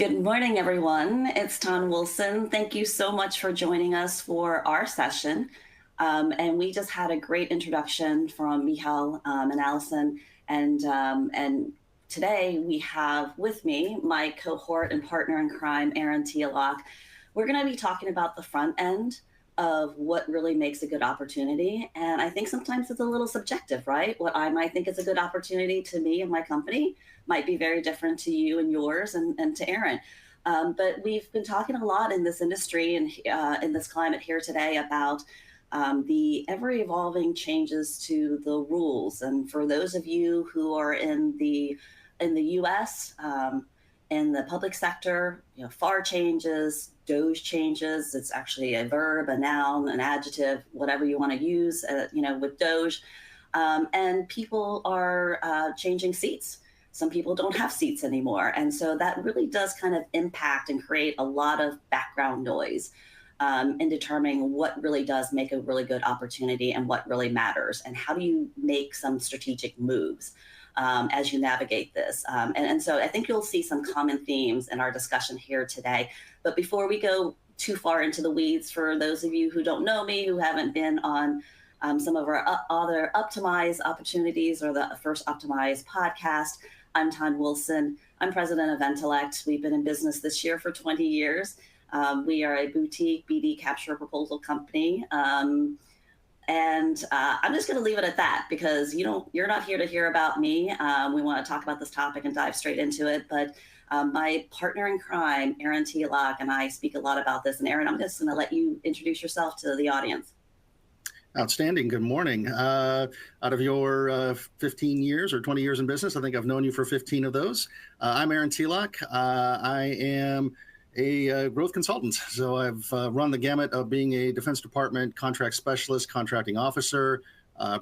Good morning, everyone. It's Ton Wilson. Thank you so much for joining us for our session. And we just had a great introduction from Michal and Allison. And today we have with me my cohort and partner in crime, Aaron Tialak. We're going to be talking about the front end of what really makes a good opportunity. And I think sometimes it's a little subjective, right? What I might think is a good opportunity to me and my company might be very different to you and yours and to Aaron. But we've been talking a lot in this industry and in this climate here today about the ever-evolving changes to the rules. And for those of you who are in the U.S., in the public sector, FAR changes, DOGE changes. It's actually a verb, a noun, an adjective, whatever you want to use, with DOGE. And people are changing seats. Some people don't have seats anymore. And so that really does kind of impact and create a lot of background noise in determining what really does make a really good opportunity and what really matters. And how do you make some strategic moves as you navigate this. And so I think you'll see some common themes in our discussion here today. But before we go too far into the weeds, for those of you who don't know me, who haven't been on some of our other Optimize opportunities or the first Optimize podcast, I'm Ton Wilson. I'm president of Intellect. We've been in business this year for 20 years. We are a boutique BD capture proposal company. And I'm just going to leave it at that because you're not here to hear about me. We want to talk about this topic and dive straight into it. But my partner in crime, Aaron Tialak, and I speak a lot about this. And Aaron, I'm just going to let you introduce yourself to the audience. Outstanding. Good morning. Out of your 15 years or 20 years in business, I think I've known you for 15 of those. I'm Aaron Tialak. I am a growth consultant. So I've run the gamut of being a Defense Department contract specialist, contracting officer,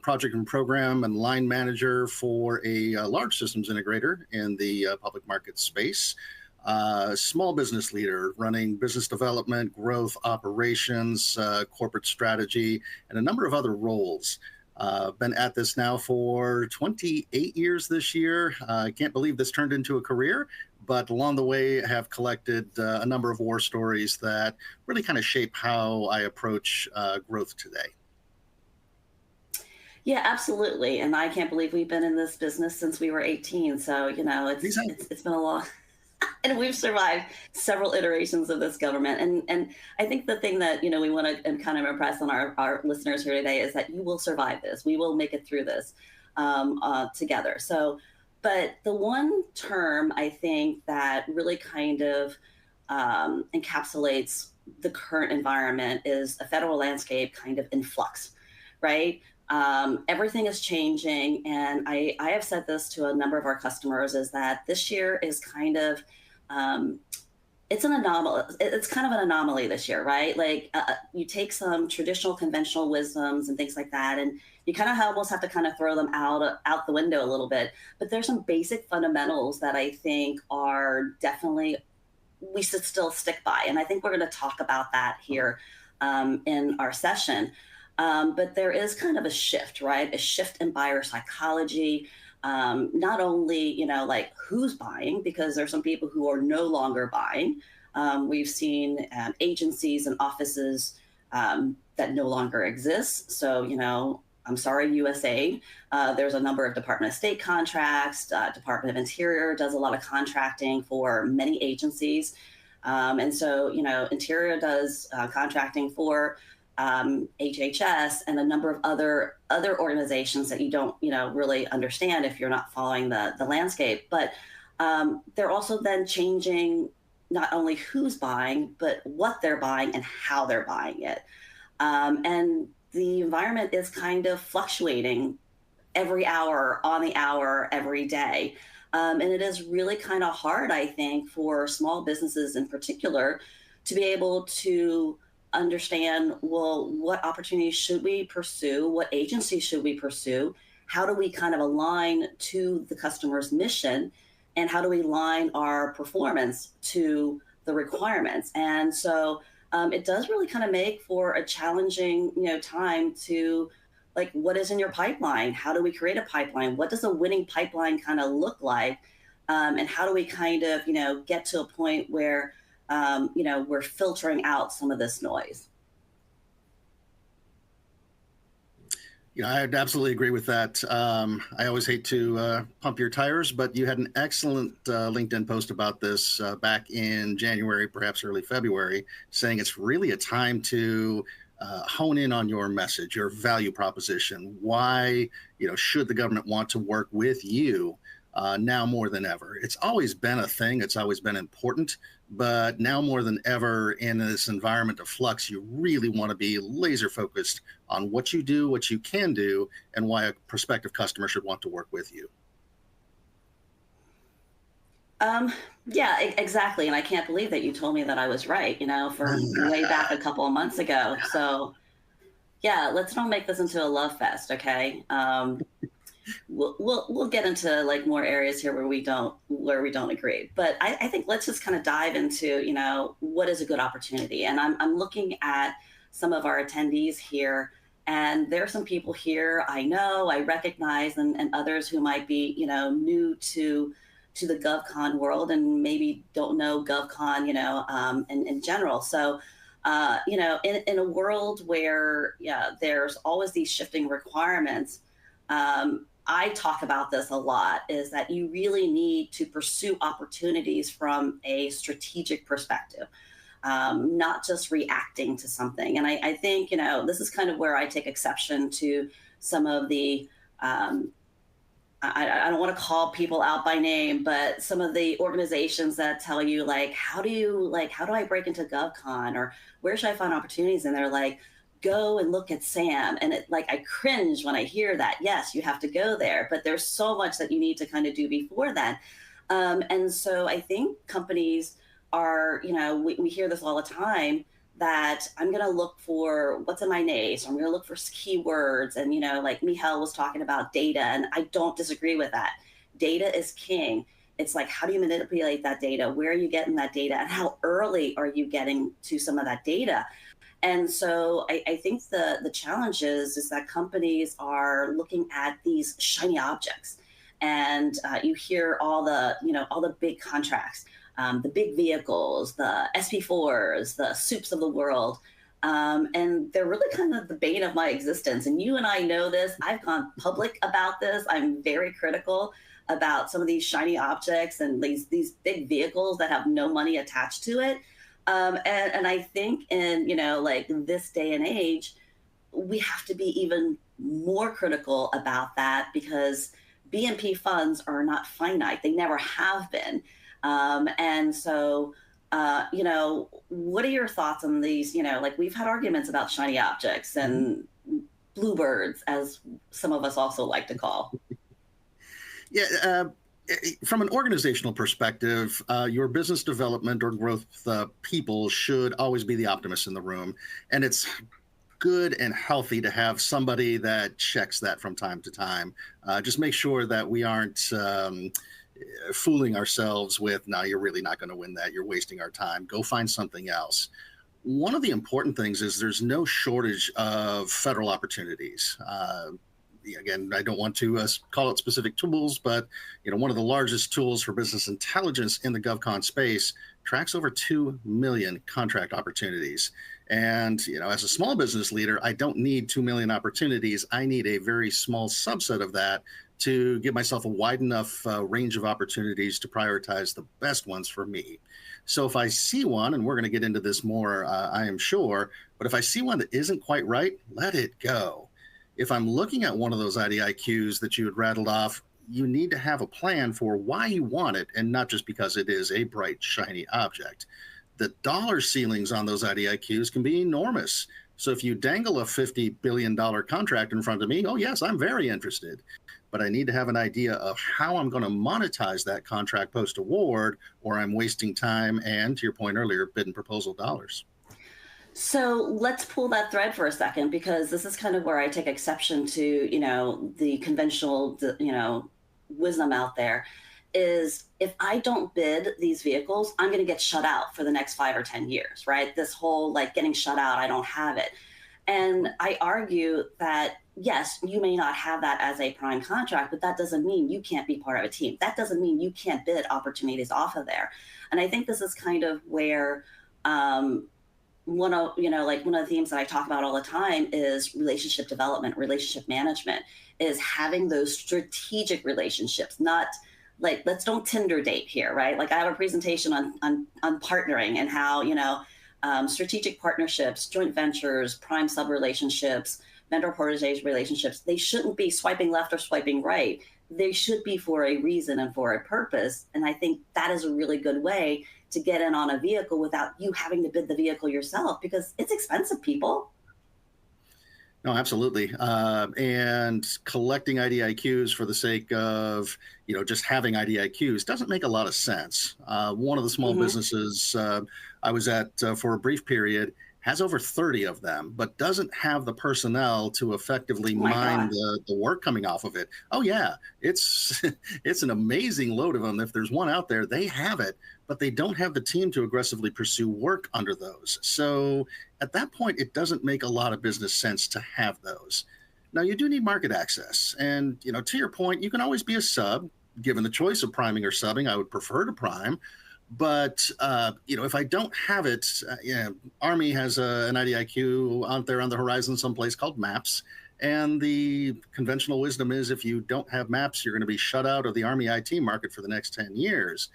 project and program and line manager for a large systems integrator in the public market space. Small business leader running business development, growth, operations, corporate strategy, and a number of other roles. Been at this now for 28 years this year. I can't believe this turned into a career, but along the way have collected a number of war stories that really kind of shape how I approach growth today. Yeah, absolutely. And I can't believe we've been in this business since we were 18. So, it's been a long, and we've survived several iterations of this government. And I think the thing that, we want to kind of impress on our listeners here today is that you will survive this. We will make it through this together. So, but the one term I think that really kind of encapsulates the current environment is a federal landscape kind of in flux, right? Everything is changing. And I have said this to a number of our customers is that this year is kind of, it's an anomaly. It's kind of an anomaly this year, right? Like you take some traditional conventional wisdoms and things like that, and you kind of almost have to kind of throw them out the window a little bit. But there's some basic fundamentals that I think are definitely, we should still stick by. And I think we're going to talk about that here in our session. But there is kind of a shift, right? A shift in buyer psychology. Not only, like who's buying, because there's some people who are no longer buying. We've seen agencies and offices that no longer exist. So, I'm sorry, USAID. There's a number of Department of State contracts. Department of Interior does a lot of contracting for many agencies. And so, Interior does contracting for HHS and a number of other organizations that you don't, really understand if you're not following the landscape. But they're also then changing not only who's buying, but what they're buying and how they're buying it. And the environment is kind of fluctuating every hour, on the hour, every day. And it is really kind of hard, I think, for small businesses in particular to be able to understand, well, what opportunities should we pursue? What agencies should we pursue? How do we kind of align to the customer's mission? And how do we align our performance to the requirements? And so it does really kind of make for a challenging, time to, like, what is in your pipeline? How do we create a pipeline? What does a winning pipeline kind of look like? and how do we kind of, get to a point where, we're filtering out some of this noise. I'd absolutely agree with that. I always hate to pump your tires, but you had an excellent LinkedIn post about this back in January, perhaps early February, saying it's really a time to hone in on your message, your value proposition. Why, should the government want to work with you now more than ever? It's always been a thing. It's always been important. But now more than ever in this environment of flux, you really want to be laser focused on what you do, what you can do, and why a prospective customer should want to work with you. Yeah, exactly. And I can't believe that you told me that I was right, from way back a couple of months ago. So yeah, let's not make this into a love fest, okay? We'll get into like more areas here where we don't agree. But I think let's just kind of dive into, what is a good opportunity. And I'm looking at some of our attendees here, and there are some people here I recognize, and others who might be, new to the GovCon world and maybe don't know GovCon, in general. So in a world where, yeah, there's always these shifting requirements, I talk about this a lot, is that you really need to pursue opportunities from a strategic perspective, not just reacting to something. And I think, this is kind of where I take exception to some of the, I don't want to call people out by name, but some of the organizations that tell you like, how do I break into GovCon, or where should I find opportunities? And they're like, go and look at Sam. And I cringe when I hear that. Yes, you have to go there, but there's so much that you need to kind of do before that. And so I think companies are, we hear this all the time, that I'm going to look for what's in my niche. I'm going to look for keywords. And, like Michal was talking about data, and I don't disagree with that. Data is king. It's like, how do you manipulate that data? Where are you getting that data? And how early are you getting to some of that data? And so I think the challenge is that companies are looking at these shiny objects, and you hear all the big contracts, the big vehicles, the SP4s, the soups of the world. And they're really kind of the bane of my existence. And you and I know this. I've gone public about this. I'm very critical about some of these shiny objects and these big vehicles that have no money attached to it. And I think in, like this day and age, we have to be even more critical about that, because BNP funds are not finite. They never have been. And so, what are your thoughts on these? Like we've had arguments about shiny objects and bluebirds, as some of us also like to call. Yeah. From an organizational perspective, your business development or growth people should always be the optimists in the room. And it's good and healthy to have somebody that checks that from time to time. Just make sure that we aren't fooling ourselves with, no, you're really not going to win that. You're wasting our time. Go find something else. One of the important things is there's no shortage of federal opportunities. Again, I don't want to call it specific tools, but one of the largest tools for business intelligence in the GovCon space tracks over 2 million contract opportunities. And as a small business leader, I don't need 2 million opportunities. I need a very small subset of that to give myself a wide enough range of opportunities to prioritize the best ones for me. So if I see one, and we're going to get into this more, I am sure, but if I see one that isn't quite right, let it go. If I'm looking at one of those IDIQs that you had rattled off, you need to have a plan for why you want it, and not just because it is a bright, shiny object. The dollar ceilings on those IDIQs can be enormous. So if you dangle a $50 billion contract in front of me, oh yes, I'm very interested. But I need to have an idea of how I'm going to monetize that contract post-award, or I'm wasting time and, to your point earlier, bid and proposal dollars. So let's pull that thread for a second, because this is kind of where I take exception to, the conventional, wisdom out there, is if I don't bid these vehicles, I'm going to get shut out for the next 5 or 10 years, right? This whole like getting shut out, I don't have it. And I argue that, yes, you may not have that as a prime contract, but that doesn't mean you can't be part of a team. That doesn't mean you can't bid opportunities off of there. And I think this is kind of where one of like one of the themes that I talk about all the time is relationship development, relationship management, is having those strategic relationships, not like, let's don't Tinder date here, right? Like, I have a presentation on partnering and how, strategic partnerships, joint ventures, prime sub relationships, vendor protege relationships, they shouldn't be swiping left or swiping right. They should be for a reason and for a purpose. And I think that is a really good way to get in on a vehicle without you having to bid the vehicle yourself, because it's expensive, people. No, absolutely. And collecting IDIQs for the sake of, just having IDIQs doesn't make a lot of sense. One of the small Mm-hmm. businesses I was at for a brief period has over 30 of them, but doesn't have the personnel to effectively Oh my mine God. the work coming off of it. Oh yeah, it's it's an amazing load of them. If there's one out there, they have it, but they don't have the team to aggressively pursue work under those. So at that point, it doesn't make a lot of business sense to have those. Now, you do need market access. And, to your point, you can always be a sub. Given the choice of priming or subbing, I would prefer to prime. But, if I don't have it, Army has an IDIQ out there on the horizon someplace called MAPS. And the conventional wisdom is if you don't have MAPS, you're going to be shut out of the Army IT market for the next 10 years.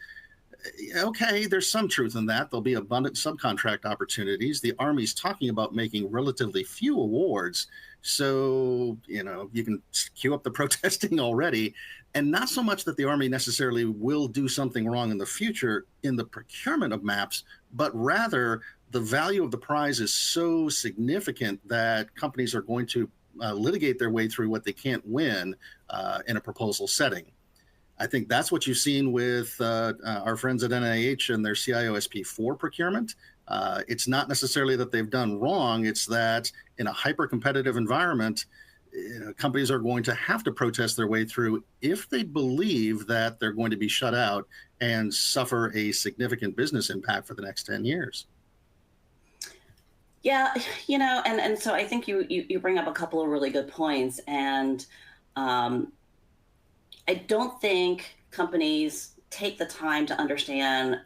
Okay, there's some truth in that. There'll be abundant subcontract opportunities. The Army's talking about making relatively few awards. So, you can queue up the protesting already. And not so much that the Army necessarily will do something wrong in the future in the procurement of maps, but rather the value of the prize is so significant that companies are going to litigate their way through what they can't win in a proposal setting. I think that's what you've seen with our friends at NIH and their CIOSP4 procurement. It's not necessarily that they've done wrong. It's that in a hyper-competitive environment, companies are going to have to protest their way through if they believe that they're going to be shut out and suffer a significant business impact for the next 10 years. Yeah, and so I think you bring up a couple of really good points. And um, I don't think companies take the time to understand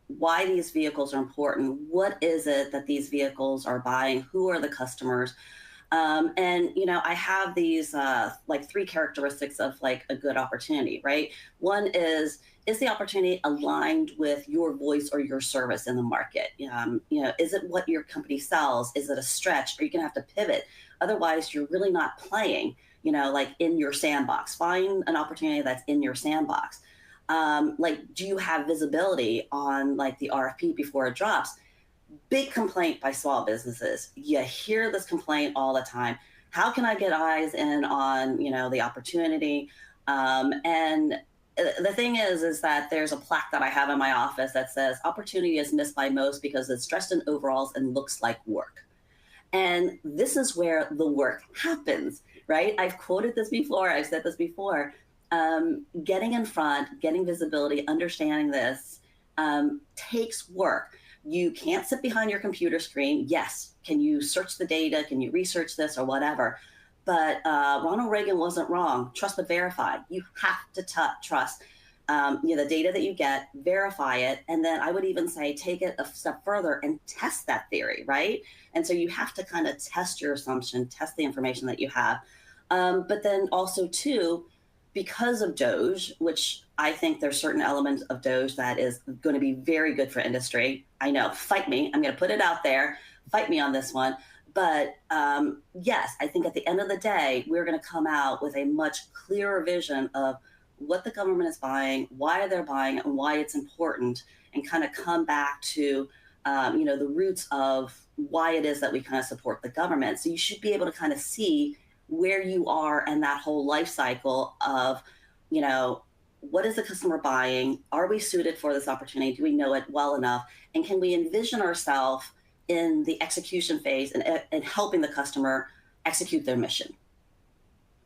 why these vehicles are important. What is it that these vehicles are buying? Who are the customers? And I have these like three characteristics of like a good opportunity, right? One is the opportunity aligned with your voice or your service in the market? Is it what your company sells? Is it a stretch? Are you gonna have to pivot? Otherwise, you're really not playing, like in your sandbox. Find an opportunity that's in your sandbox. Like, do you have visibility on like the RFP before it drops? Big complaint by small businesses. You hear this complaint all the time. How can I get eyes in on, the opportunity? And the thing is that there's a plaque that I have in my office that says opportunity is missed by most because it's dressed in overalls and looks like work. And this is where the work happens, right? I've quoted this before. I've said this before. Getting in front, getting visibility, understanding this takes work. You can't sit behind your computer screen. Yes, can you search the data? Can you research this or whatever? But Ronald Reagan wasn't wrong. Trust but verify. You have to trust the data that you get, verify it, and then I would even say take it a step further and test that theory, right? And so you have to kind of test your assumption, test the information that you have. But then also too, because of Doge, which I think there's certain elements of Doge that is going to be very good for industry. I know, fight me. I'm going to put it out there. Fight me on this one. But yes, I think at the end of the day, we're going to come out with a much clearer vision of what the government is buying, why they're buying, and why it's important, and kind of come back to the roots of why it is that we kind of support the government. So you should be able to kind of see where you are and that whole life cycle of, what is the customer buying? Are we suited for this opportunity? Do we know it well enough? And can we envision ourselves in the execution phase and helping the customer execute their mission?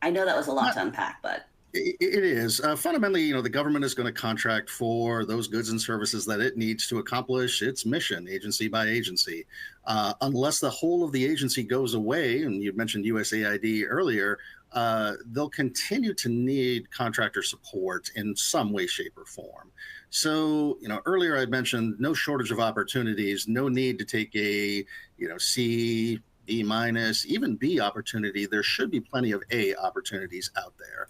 I know that was a lot to unpack, but It is. Fundamentally, the government is going to contract for those goods and services that it needs to accomplish its mission, agency by agency. Unless the whole of the agency goes away, and you mentioned USAID earlier, they'll continue to need contractor support in some way, shape, or form. So, earlier I mentioned no shortage of opportunities, no need to take a, C, B minus, even B opportunity. There should be plenty of A opportunities out there.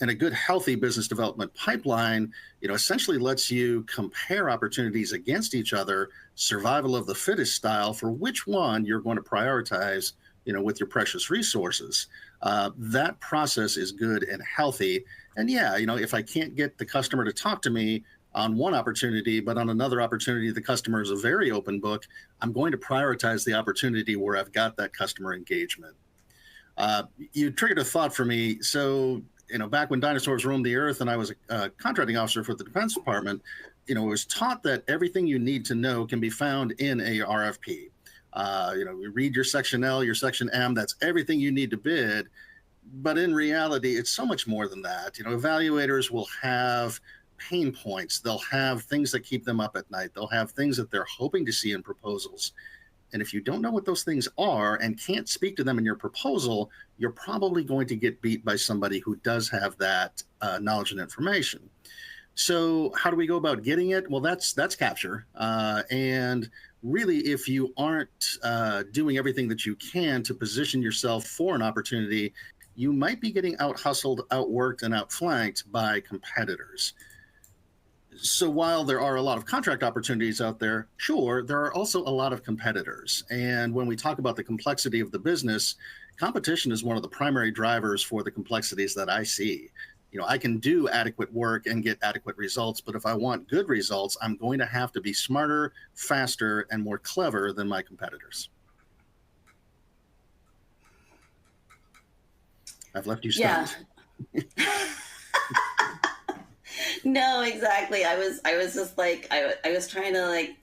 And a good, healthy business development pipeline, essentially lets you compare opportunities against each other, survival of the fittest style, for which one you're going to prioritize, with your precious resources. That process is good and healthy. And yeah, if I can't get the customer to talk to me on one opportunity, but on another opportunity, the customer is a very open book, I'm going to prioritize the opportunity where I've got that customer engagement. You triggered a thought for me. So, back when dinosaurs roamed the earth and I was a contracting officer for the Defense Department, it was taught that everything you need to know can be found in a RFP. You read your Section L, your Section M, that's everything you need to bid. But in reality, it's so much more than that. Evaluators will have pain points. They'll have things that keep them up at night. They'll have things that they're hoping to see in proposals. And if you don't know what those things are and can't speak to them in your proposal, you're probably going to get beat by somebody who does have that knowledge and information. So how do we go about getting it? Well, that's capture. And really, if you aren't doing everything that you can to position yourself for an opportunity, you might be getting out-hustled, outworked, and outflanked by competitors. So while there are a lot of contract opportunities out there, sure, there are also a lot of competitors. And when we talk about the complexity of the business, competition is one of the primary drivers for the complexities that I see. I can do adequate work and get adequate results, but if I want good results, I'm going to have to be smarter, faster, and more clever than my competitors. I've left you stunned. Yeah. No, exactly. I was just like I was trying to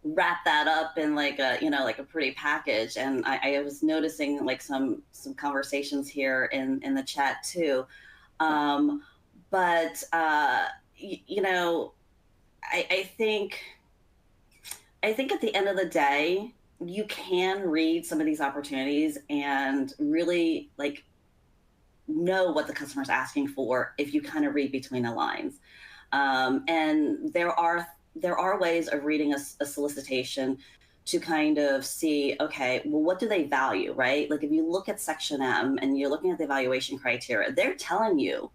wrap that up in like a pretty package, and I was noticing like some conversations here in the chat too. But I think at the end of the day, you can read some of these opportunities and really know what the customer's asking for if you kind of read between the lines. And there are ways of reading a solicitation to kind of see, okay, well, what do they value, right? Like if you look at Section M and you're looking at the evaluation criteria, they're telling you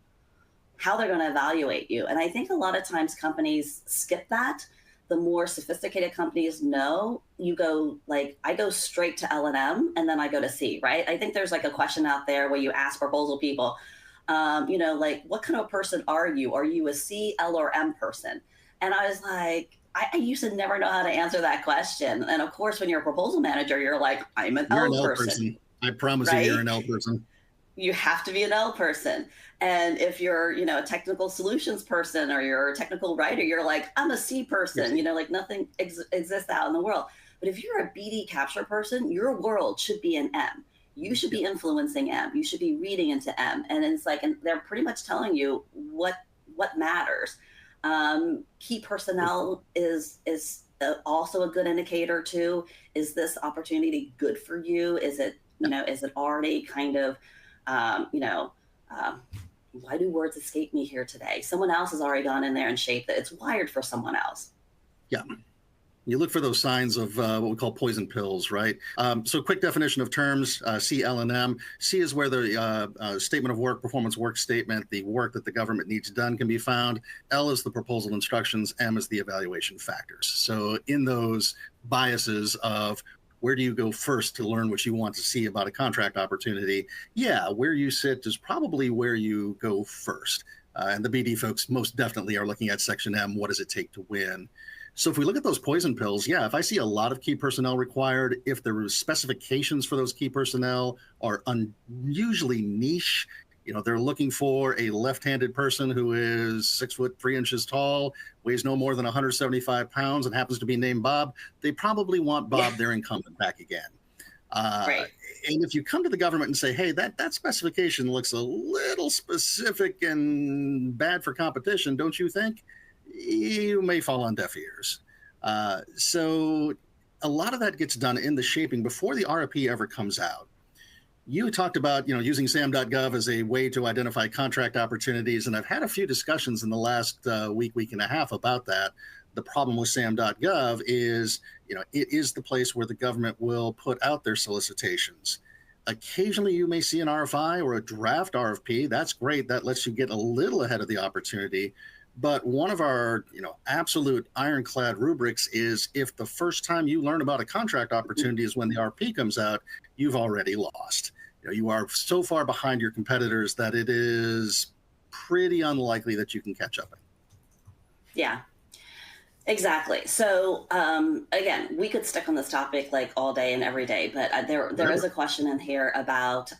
how they're going to evaluate you. And I think a lot of times companies skip that. The more sophisticated companies know, I go straight to L&M and then I go to C, right? I think there's like a question out there where you ask proposal people, what kind of person are you? Are you a C, L, or M person? And I was like, I used to never know how to answer that question. And of course, when you're a proposal manager, you're like, I'm an L person. I promise you, you're an L person. You have to be an L person. And if you're, a technical solutions person or you're a technical writer, you're like, I'm a C person, yes. Nothing exists out in the world. But if you're a BD capture person, your world should be an M. You should be influencing M. You should be reading into M. And it's like, and they're pretty much telling you what matters. Key personnel is also a good indicator too. Is this opportunity good for you? Is it, is it already kind of, why do words escape me here today? Someone else has already gone in there and shaped it. It's wired for someone else. Yeah. You look for those signs of what we call poison pills, right? So quick definition of terms, C, L, and M. C is where the statement of work, performance work statement, the work that the government needs done can be found. L is the proposal instructions. M is the evaluation factors. So in those biases of where do you go first to learn what you want to see about a contract opportunity? Yeah, where you sit is probably where you go first. And the BD folks most definitely are looking at Section M, what does it take to win? So if we look at those poison pills, yeah, if I see a lot of key personnel required, if the specifications for those key personnel are unusually niche, they're looking for a left-handed person who is 6'3" tall, weighs no more than 175 pounds, and happens to be named Bob. They probably want Bob, their incumbent, back again. Right. And if you come to the government and say, hey, that specification looks a little specific and bad for competition, don't you think? You may fall on deaf ears. So a lot of that gets done in the shaping before the RFP ever comes out. You talked about, using sam.gov as a way to identify contract opportunities, and I've had a few discussions in the last week and a half about that. The problem with sam.gov is, it is the place where the government will put out their solicitations. Occasionally, you may see an RFI or a draft RFP. That's great. That lets you get a little ahead of the opportunity. But one of our, absolute ironclad rubrics is if the first time you learn about a contract opportunity is when the RFP comes out, you've already lost. You are so far behind your competitors that it is pretty unlikely that you can catch up. Yeah, exactly. So again, we could stick on this topic like all day and every day, but there is a question in here about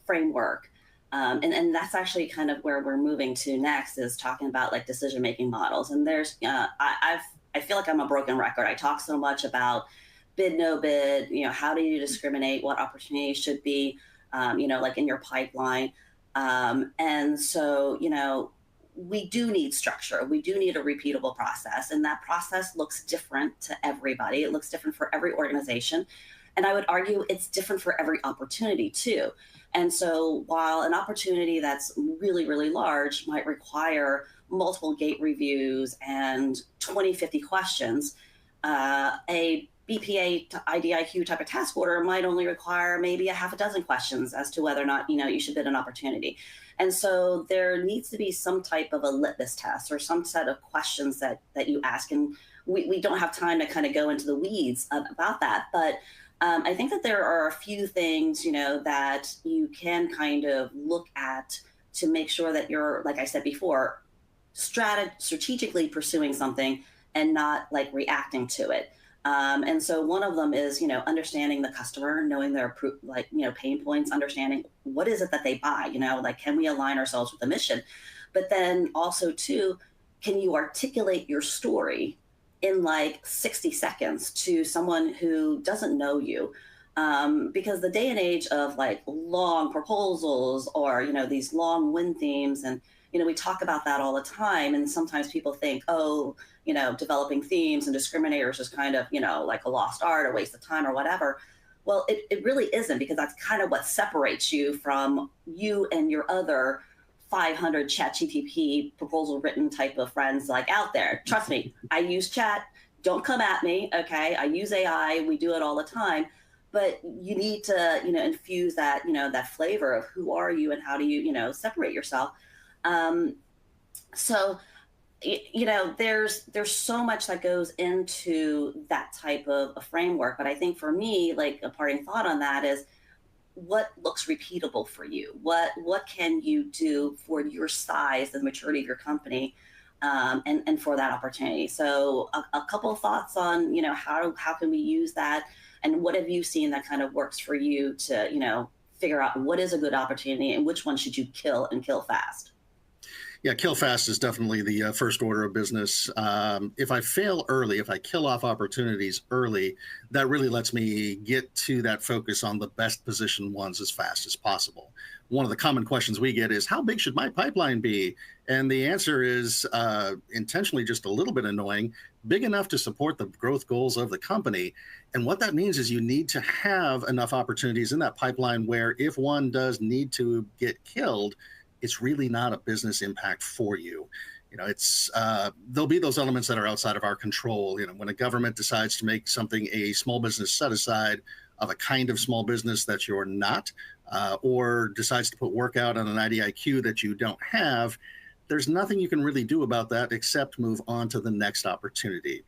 framework. And that's actually kind of where we're moving to next, is talking about like decision-making models. And there's, I feel like I'm a broken record. I talk so much about bid, no bid, how do you discriminate, what opportunities should be, like in your pipeline. And so, we do need structure. We do need a repeatable process. And that process looks different to everybody. It looks different for every organization. And I would argue it's different for every opportunity too. And so while an opportunity that's really, really large might require multiple gate reviews and 20, 50 questions, a BPA to IDIQ type of task order might only require maybe a half a dozen questions as to whether or not, you should bid an opportunity. And so there needs to be some type of a litmus test or some set of questions that you ask. And we don't have time to kind of go into the weeds about that. But I think that there are a few things, that you can kind of look at to make sure that you're, like I said before, strategically pursuing something and not like reacting to it. And so one of them is, understanding the customer, knowing their pain points, understanding what is it that they buy, like can we align ourselves with the mission? But then also too, can you articulate your story in like 60 seconds to someone who doesn't know you? Because the day and age of like long proposals or, these long win themes, and, we talk about that all the time. And sometimes people think, oh, developing themes and discriminators is kind of, like a lost art, a waste of time or whatever. Well, it really isn't, because that's kind of what separates you from you and your other 500 chat GTP proposal written type of friends like out there. Trust me, I use chat. Don't come at me. Okay. I use AI. We do it all the time, but you need to, infuse that, that flavor of who are you and how do you, separate yourself. So, there's so much that goes into that type of a framework. But I think for me, like a parting thought on that is, what looks repeatable for you? What can you do for your size, the maturity of your company, and for that opportunity? So a couple of thoughts on, how can we use that, and what have you seen that kind of works for you to, figure out what is a good opportunity and which one should you kill and kill fast? Yeah, kill fast is definitely the first order of business. If I fail early, if I kill off opportunities early, that really lets me get to that focus on the best positioned ones as fast as possible. One of the common questions we get is, how big should my pipeline be? And the answer is intentionally just a little bit annoying, big enough to support the growth goals of the company. And what that means is you need to have enough opportunities in that pipeline where if one does need to get killed, it's really not a business impact for you. It's there'll be those elements that are outside of our control. When a government decides to make something a small business set aside of a kind of small business that you're not, or decides to put work out on an IDIQ that you don't have, there's nothing you can really do about that except move on to the next opportunity.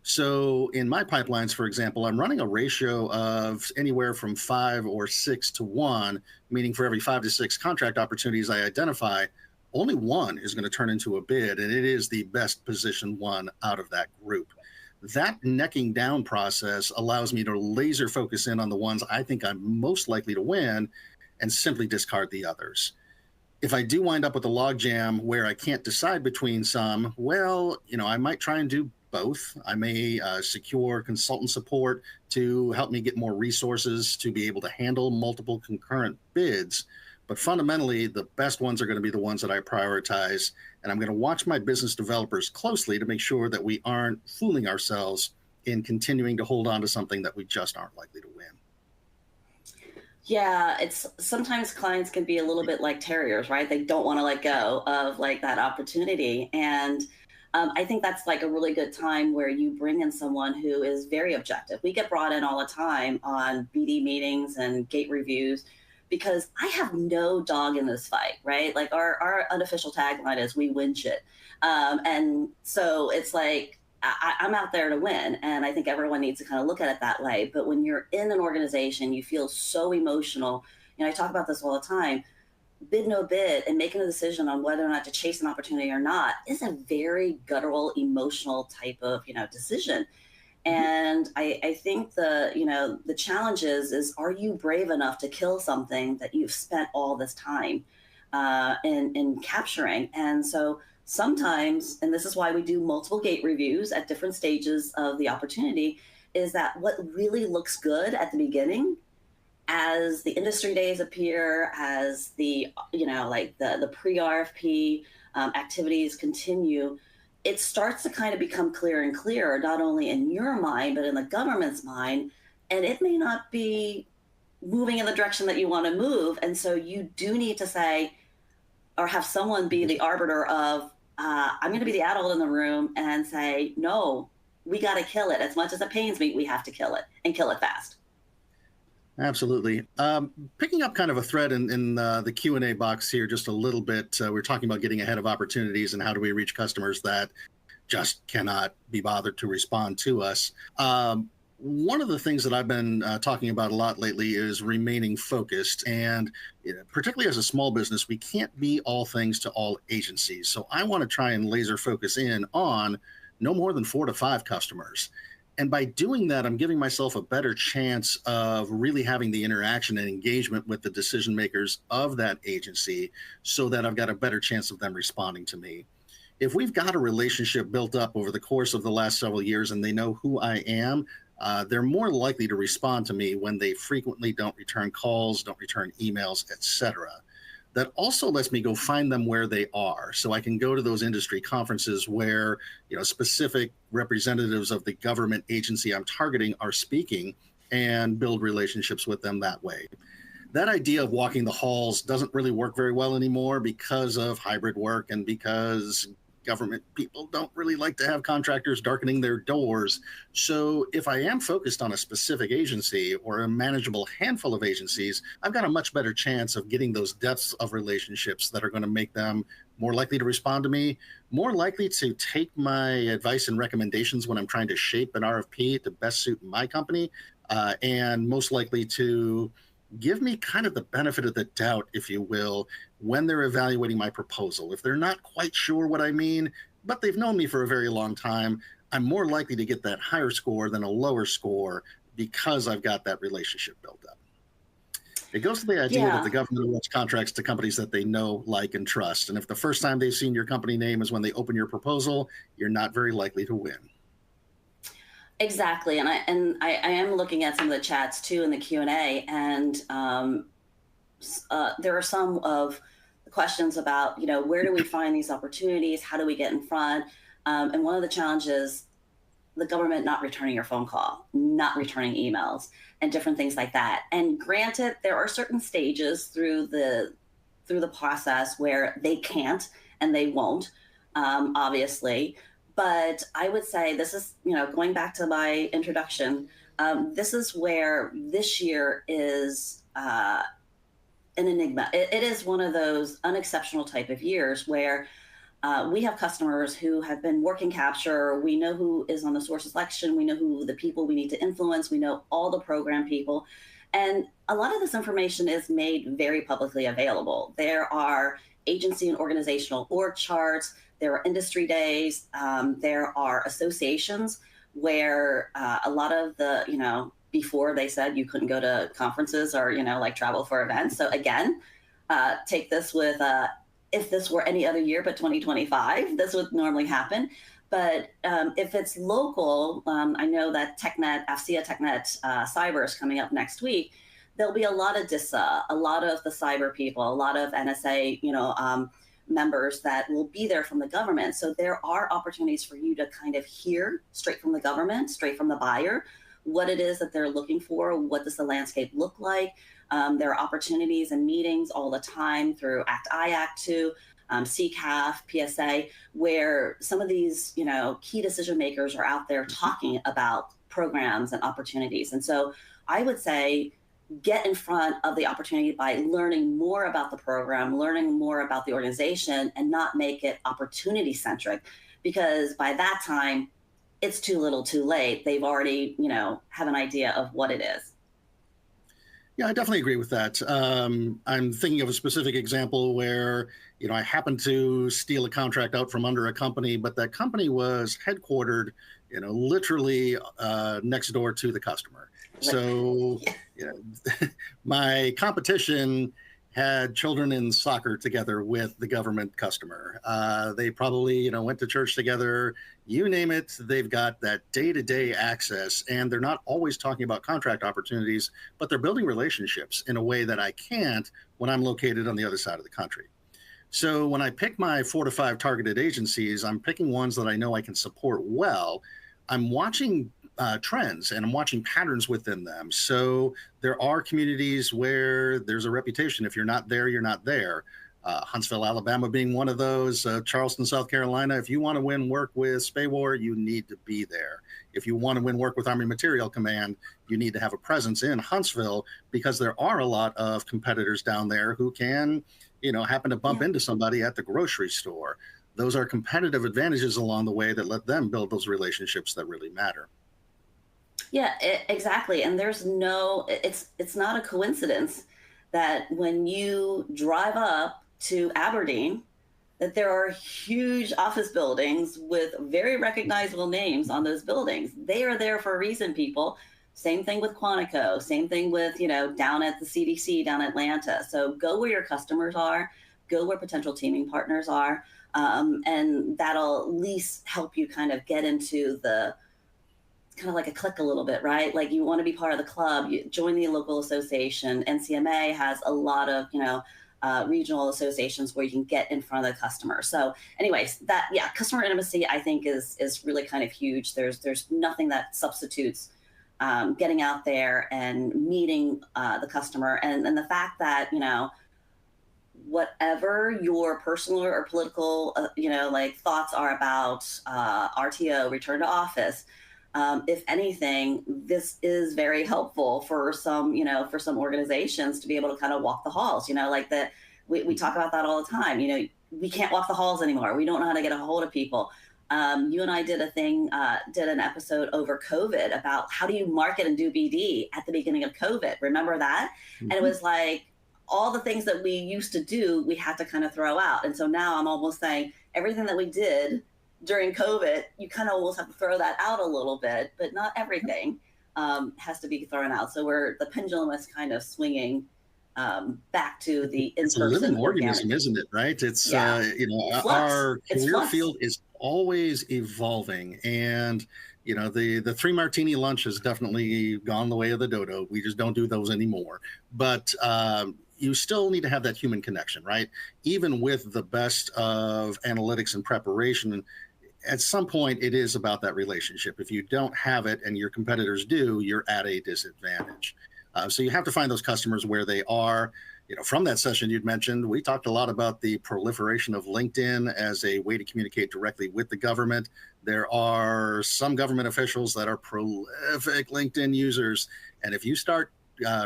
So in my pipelines, for example, I'm running a ratio of anywhere from 5 or 6 to 1, meaning for every 5 to 6 contract opportunities I identify, only one is going to turn into a bid, and it is the best positioned one out of that group. That necking down process allows me to laser focus in on the ones I think I'm most likely to win and simply discard the others. If I do wind up with a logjam where I can't decide between some, well, I might try and do both. I may secure consultant support to help me get more resources to be able to handle multiple concurrent bids. But fundamentally, the best ones are going to be the ones that I prioritize. And I'm going to watch my business developers closely to make sure that we aren't fooling ourselves in continuing to hold on to something that we just aren't likely to win. Yeah, it's sometimes clients can be a little bit like terriers, right? They don't want to let go of like that opportunity. And I think that's like a really good time where you bring in someone who is very objective. We get brought in all the time on BD meetings and gate reviews because I have no dog in this fight, right? Like our unofficial tagline is we win shit. And so it's like, I'm out there to win. And I think everyone needs to kind of look at it that way. But when you're in an organization, you feel so emotional. I talk about this all the time. Bid no bid and making a decision on whether or not to chase an opportunity or not is a very guttural, emotional type of, decision. And I think the challenge is are you brave enough to kill something that you've spent all this time in capturing? And so sometimes, and this is why we do multiple gate reviews at different stages of the opportunity, is that what really looks good at the beginning, as the industry days appear, as the like the pre-RFP activities continue, it starts to kind of become clearer and clearer, not only in your mind but in the government's mind, and it may not be moving in the direction that you want to move. And so you do need to say, or have someone be the arbiter of, I'm going to be the adult in the room and say, no, we got to kill it. As much as it pains me, we have to kill it and kill it fast. Absolutely. Picking up kind of a thread in the Q&A box here just a little bit, we're talking about getting ahead of opportunities and how do we reach customers that just cannot be bothered to respond to us. One of the things that I've been talking about a lot lately is remaining focused. And particularly as a small business, we can't be all things to all agencies. So I want to try and laser focus in on no more than 4 to 5 customers. And by doing that, I'm giving myself a better chance of really having the interaction and engagement with the decision makers of that agency so that I've got a better chance of them responding to me. If we've got a relationship built up over the course of the last several years and they know who I am, they're more likely to respond to me when they frequently don't return calls, don't return emails, etc. That also lets me go find them where they are. So I can go to those industry conferences where, specific representatives of the government agency I'm targeting are speaking and build relationships with them that way. That idea of walking the halls doesn't really work very well anymore because of hybrid work and because government people don't really like to have contractors darkening their doors. So if I am focused on a specific agency or a manageable handful of agencies, I've got a much better chance of getting those depths of relationships that are going to make them more likely to respond to me, more likely to take my advice and recommendations when I'm trying to shape an RFP to best suit my company, and most likely to give me kind of the benefit of the doubt, if you will, when they're evaluating my proposal. If they're not quite sure what I mean, but they've known me for a very long time, I'm more likely to get that higher score than a lower score because I've got that relationship built up. It goes to the idea that the government awards contracts to companies that they know, like, and trust. And if the first time they've seen your company name is when they open your proposal, you're not very likely to win. Exactly, and I am looking at some of the chats too in the Q&A, and there are some of the questions about where do we find these opportunities, how do we get in front, and one of the challenges, the government not returning your phone call, not returning emails, and different things like that. And granted, there are certain stages through the process where they can't and they won't, obviously. But I would say this is, going back to my introduction, this is where this year is an enigma. It is one of those unexceptional type of years where we have customers who have been working capture. We know who is on the source selection. We know who the people we need to influence. We know all the program people. And a lot of this information is made very publicly available. There are agency and organizational org charts. There are industry days. There are associations where a lot of the, before they said you couldn't go to conferences or, like travel for events. So again, take this with, if this were any other year but 2025, this would normally happen. But if it's local, I know that TechNet, AFCEA TechNet Cyber is coming up next week. There'll be a lot of DISA, a lot of the cyber people, a lot of NSA, members that will be there from the government. So there are opportunities for you to kind of hear straight from the government, straight from the buyer, what it is that they're looking for, what does the landscape look like. There are opportunities and meetings all the time through Act I, Act 2, CCAF, PSA, where some of these, key decision makers are out there talking about programs and opportunities. And so I would say get in front of the opportunity by learning more about the program, learning more about the organization, and not make it opportunity centric, because by that time, it's too little too late. They've already, have an idea of what it is. Yeah, I definitely agree with that. I'm thinking of a specific example where, I happened to steal a contract out from under a company, but that company was headquartered, literally next door to the customer. So, you know, my competition had children in soccer together with the government customer. They probably, went to church together, you name it. They've got that day-to-day access, and they're not always talking about contract opportunities, but they're building relationships in a way that I can't when I'm located on the other side of the country. So when I pick my 4 to 5 targeted agencies, I'm picking ones that I know I can support well. I'm watching trends and I'm watching patterns within them. So there are communities where there's a reputation. If you're not there, you're not there. Huntsville, Alabama being one of those, Charleston, South Carolina. If you want to win work with SPAWAR, you need to be there. If you want to win work with Army Material Command, you need to have a presence in Huntsville, because there are a lot of competitors down there who can, happen to bump into somebody at the grocery store. Those are competitive advantages along the way that let them build those relationships that really matter. Yeah, exactly. And it's not a coincidence that when you drive up to Aberdeen, that there are huge office buildings with very recognizable names on those buildings. They are there for a reason, people. Same thing with Quantico, same thing with, down at the CDC, down in Atlanta. So go where your customers are, go where potential teaming partners are, and that'll at least help you kind of get into the kind of like a click a little bit, right? Like you want to be part of the club, you join the local association. NCMA has a lot of, regional associations where you can get in front of the customer. So anyways, customer intimacy, I think is really kind of huge. There's nothing that substitutes getting out there and meeting the customer. And the fact that, whatever your personal or political, like thoughts are about RTO, return to office, if anything, this is very helpful for some organizations to be able to kind of walk the halls. We talk about that all the time. We can't walk the halls anymore. We don't know how to get a hold of people. You and I did an episode over COVID about how do you market and do BD at the beginning of COVID. Remember that? Mm-hmm. And it was like all the things that we used to do, we had to kind of throw out. And so now I'm almost saying everything that we did during COVID, you kind of almost have to throw that out a little bit, but not everything has to be thrown out. So the pendulum is kind of swinging back to the in-person. It's a living organism, isn't it? Right? It's our career field is always evolving, and the 3 martini lunch has definitely gone the way of the dodo. We just don't do those anymore. But you still need to have that human connection, right? Even with the best of analytics and preparation, at some point it is about that relationship. If you don't have it and your competitors do, you're at a disadvantage. So you have to find those customers where they are. From that session you'd mentioned, we talked a lot about the proliferation of LinkedIn as a way to communicate directly with the government. There are some government officials that are prolific LinkedIn users, and if you start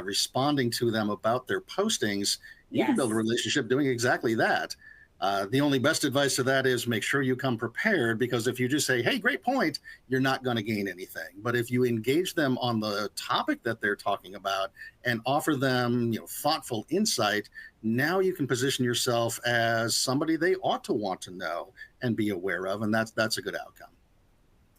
responding to them about their postings, you can build a relationship doing exactly that. The only best advice to that is make sure you come prepared, because if you just say, hey, great point, you're not going to gain anything. But if you engage them on the topic that they're talking about and offer them thoughtful insight, now you can position yourself as somebody they ought to want to know and be aware of, and that's a good outcome.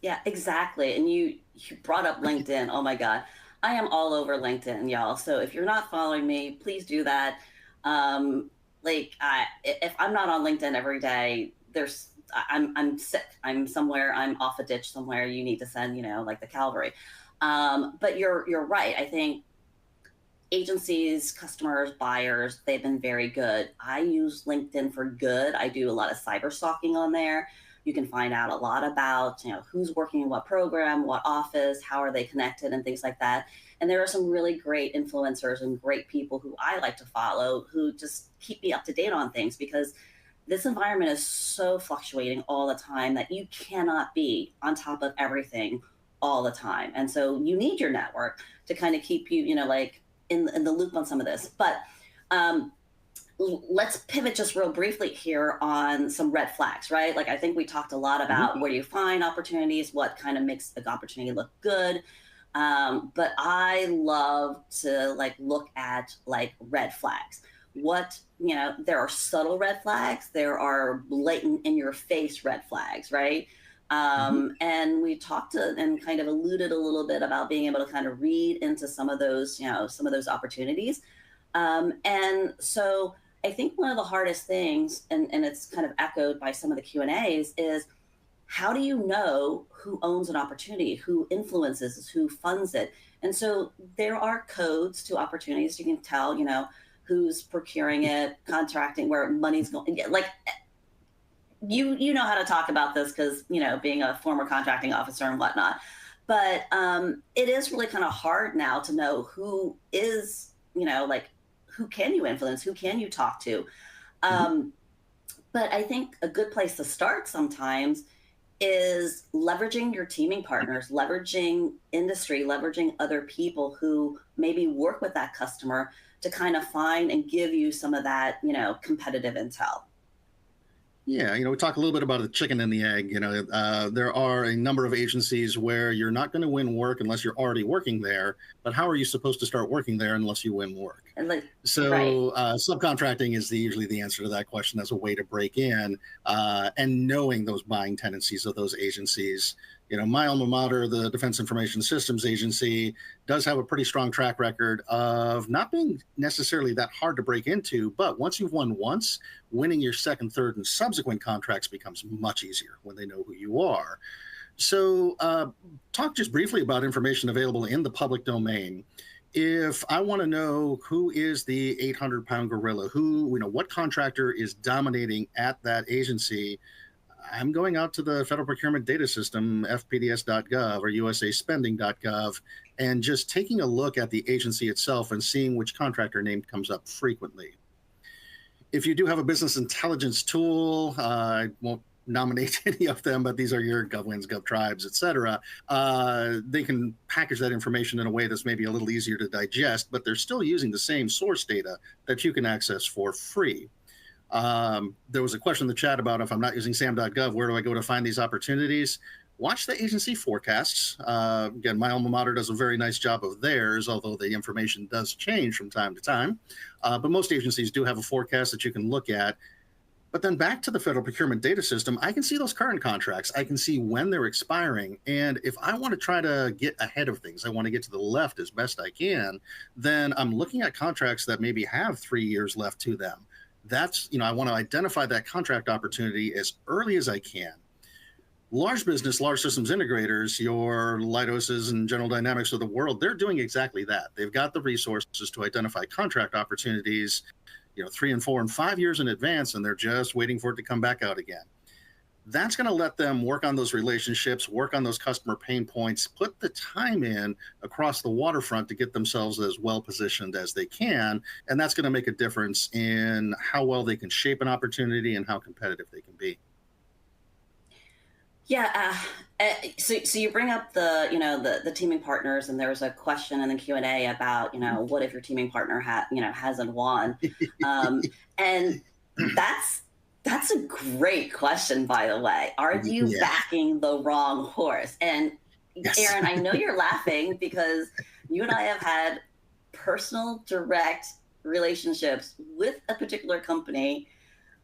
Yeah, exactly. And you brought up LinkedIn. Oh my God. I am all over LinkedIn, y'all. So if you're not following me, please do that. If I'm not on LinkedIn every day, there's I'm sick. I'm somewhere. I'm off a ditch somewhere. You need to send, like the cavalry. But you're right. I think agencies, customers, buyers, they've been very good. I use LinkedIn for good. I do a lot of cyber stalking on there. You can find out a lot about, who's working in what program, what office, how are they connected, and things like that. And there are some really great influencers and great people who I like to follow who just keep me up to date on things, because this environment is so fluctuating all the time that you cannot be on top of everything all the time. And so you need your network to kind of keep you, like in the loop on some of this. But um, let's pivot just real briefly here on some red flags, right? Like I think we talked a lot Mhm. about where you find opportunities, what kind of makes the opportunity look good. But I love to like look at like red flags. There are subtle red flags, there are blatant in your face red flags, right? Mhm. And we talked to and kind of alluded a little bit about being able to kind of read into some of those opportunities. And so I think one of the hardest things, and it's kind of echoed by some of the Q&As, is how do you know who owns an opportunity, who influences, who funds it? And so there are codes to opportunities. You can tell, who's procuring it, contracting, where money's going. Like you know how to talk about this because being a former contracting officer and whatnot. But it is really kind of hard now to know who is, like who can you influence, who can you talk to. Mhm. Um, but I think a good place to start sometimes is leveraging your teaming partners, leveraging industry, leveraging other people who maybe work with that customer to kind of find and give you some of that, competitive intel. Yeah, we talk a little bit about the chicken and the egg. There are a number of agencies where you're not going to win work unless you're already working there. But how are you supposed to start working there unless you win work? And like, right. So subcontracting is usually the answer to that question as a way to break in, and knowing those buying tendencies of those agencies. My alma mater, the Defense Information Systems Agency, does have a pretty strong track record of not being necessarily that hard to break into. But once you've won once, winning your second, third, and subsequent contracts becomes much easier when they know who you are. So, talk just briefly about information available in the public domain. If I want to know who is the 800-pound gorilla, what contractor is dominating at that agency, I'm going out to the Federal Procurement Data System, fpds.gov or usaspending.gov, and just taking a look at the agency itself and seeing which contractor name comes up frequently. If you do have a business intelligence tool, I won't nominate any of them, but these are your GovWins, GovTribes, et cetera. They can package that information in a way that's maybe a little easier to digest, but they're still using the same source data that you can access for free. There was a question in the chat about if I'm not using sam.gov, where do I go to find these opportunities? Watch the agency forecasts. Again, my alma mater does a very nice job of theirs, although the information does change from time to time. But most agencies do have a forecast that you can look at. But then back to the Federal Procurement Data System, I can see those current contracts. I can see when they're expiring. And if I want to try to get ahead of things, I want to get to the left as best I can, then I'm looking at contracts that maybe have 3 years left to them. I want to identify that contract opportunity as early as I can. Large business, large systems integrators, your Leidoses and General Dynamics of the world, they're doing exactly that. They've got the resources to identify contract opportunities, 3 and 4 and 5 years in advance, and they're just waiting for it to come back out again. That's going to let them work on those relationships, work on those customer pain points, put the time in across the waterfront to get themselves as well positioned as they can. And that's going to make a difference in how well they can shape an opportunity and how competitive they can be. Yeah. So you bring up the teaming partners, and there was a question in the Q&A about what if your teaming partner hasn't won, and that's that's a great question, by the way. Are you Yeah. backing the wrong horse? And Yes. Aaron, I know you're laughing because you and I have had personal, direct relationships with a particular company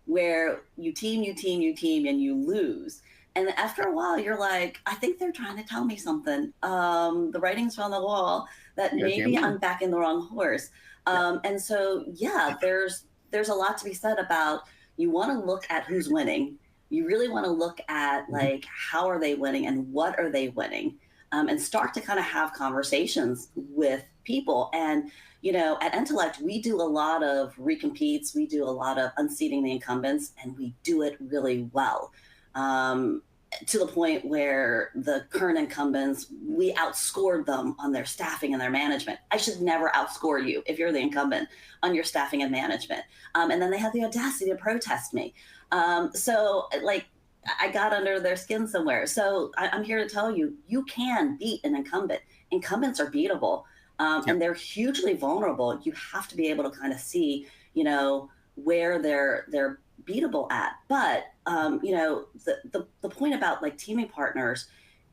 where you team, and you lose. And after a while, you're like, I think they're trying to tell me something. The writing's on the wall that Yeah, damn maybe right. I'm backing the wrong horse. Yeah. And so, yeah, there's a lot to be said about you want to look at who's winning. you really want to look at Mhm. like how are they winning and what are they winning, and start to kind of have conversations with people. And at Intellect, we do a lot of recompetes, we do a lot of unseating the incumbents, and we do it really well. Um, to the point where the current incumbents, we outscored them on their staffing and their management. I should never outscore you if you're the incumbent on your staffing and management. And then they had the audacity to protest me. So, like, I got under their skin somewhere. So I'm here to tell you, you can beat an incumbent. Incumbents are beatable, Yeah. and they're hugely vulnerable. You have to be able to kind of see, where they're beatable at. But the point about like teaming partners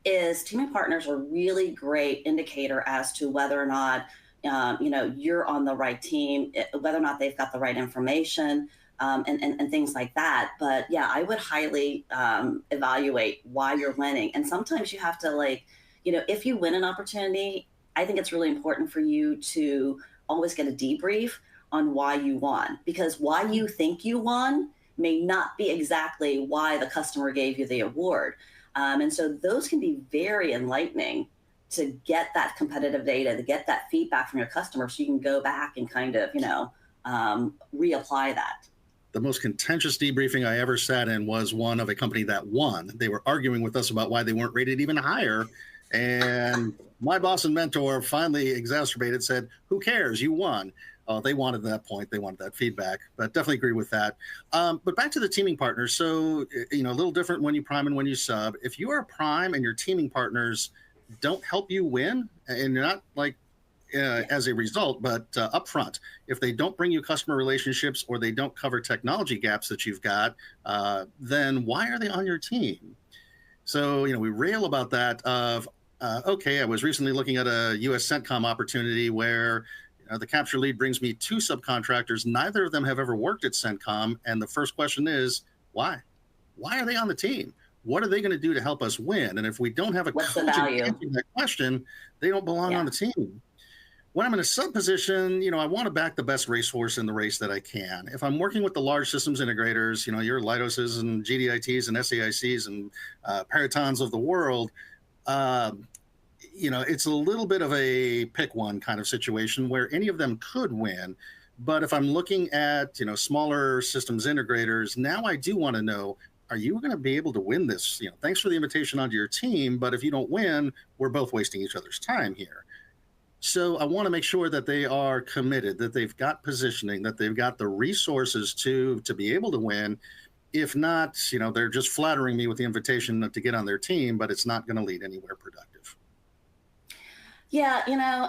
is teaming partners are a really great indicator as to whether or not you're on the right team, whether or not they've got the right information, and things like that. But yeah, I would highly evaluate why you're winning. And sometimes you have to like, if you win an opportunity, I think it's really important for you to always get a debrief on why you won, because why you think you won may not be exactly why the customer gave you the award. And so those can be very enlightening to get that competitive data, to get that feedback from your customer so you can go back and kind of, reapply that. The most contentious debriefing I ever sat in was one of a company that won. They were arguing with us about why they weren't rated even higher. And my boss and mentor finally exacerbated, said, "Who cares? You won." They wanted that point. They wanted that feedback, but definitely agree with that. But back to the teaming partners. So, a little different when you prime and when you sub. If you are a prime and your teaming partners don't help you win, and you're not like Yeah. as a result, but upfront, if they don't bring you customer relationships or they don't cover technology gaps that you've got, then why are they on your team? So, we rail about that of, okay, I was recently looking at a US CENTCOM opportunity where the capture lead brings me two subcontractors. Neither of them have ever worked at CENTCOM. And the first question is, why? Why are they on the team? What are they going to do to help us win? And if we don't have a What's the cogent value? answer to that question, they don't belong on Yeah. the team. When I'm in a sub position, I want to back the best racehorse in the race that I can. If I'm working with the large systems integrators, your Leidoses and GDITs and SAICs and Peritons of the world, uh, it's a little bit of a pick one kind of situation where any of them could win. But if I'm looking at, smaller systems integrators, now I do want to know, are you going to be able to win this? Thanks for the invitation onto your team, but if you don't win, we're both wasting each other's time here. So I want to make sure that they are committed, that they've got positioning, that they've got the resources to be able to win. If not, they're just flattering me with the invitation to get on their team, but it's not going to lead anywhere productive. Yeah,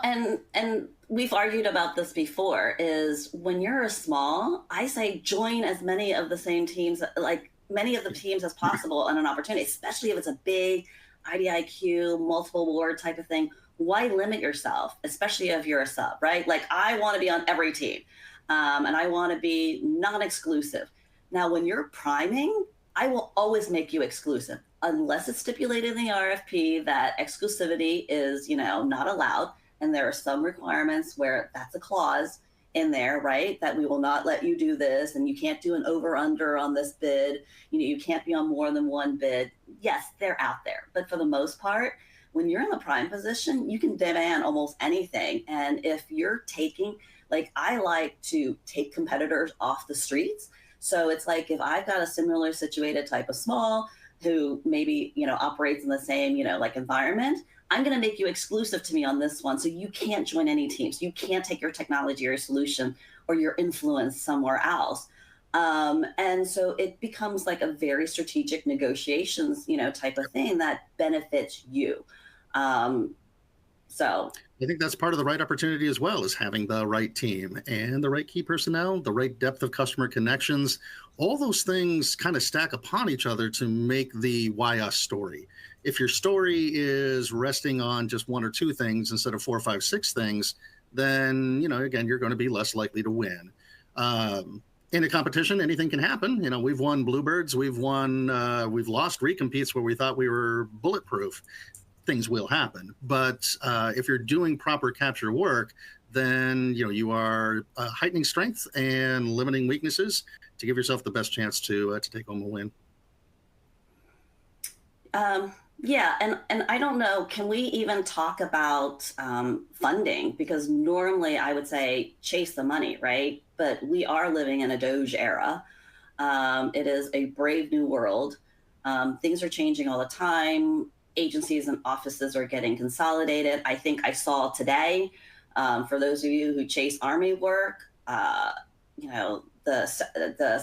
and we've argued about this before, is when you're small, I say join as many of the same teams, like many of the teams as possible on an opportunity, especially if it's a big IDIQ, multiple award type of thing. Why limit yourself, especially if you're a sub, right? Like I want to be on every team, and I want to be non-exclusive. Now, when you're priming, I will always make you exclusive unless it's stipulated in the RFP that exclusivity is, not allowed. And there are some requirements where that's a clause in there, right? That we will not let you do this, and you can't do an over under on this bid. You can't be on more than one bid. Yes, they're out there. But for the most part, when you're in the prime position, you can demand almost anything. And if you're taking, like, I like to take competitors off the streets. So it's like if I've got a similar situated type of small who maybe, operates in the same, like environment, I'm going to make you exclusive to me on this one. So you can't join any teams. You can't take your technology or your solution or your influence somewhere else. And so it becomes like a very strategic negotiations, type of thing that benefits you. Um, so I think that's part of the right opportunity as well, is having the right team and the right key personnel, the right depth of customer connections. All those things kind of stack upon each other to make the why us story. If your story is resting on just one or two things instead of four, five, six things, then, again, you're going to be less likely to win. In a competition, anything can happen. We've won Bluebirds, we've lost recompetes where we thought we were bulletproof. Things will happen. But if you're doing proper capture work, then you are heightening strength and limiting weaknesses to give yourself the best chance to take home a win. Yeah, and I don't know, can we even talk about funding? Because normally I would say chase the money, right? But we are living in a Doge era. It is a brave new world. Things are changing all the time. Agencies and offices are getting consolidated. I think I saw today, for those of you who chase Army work, the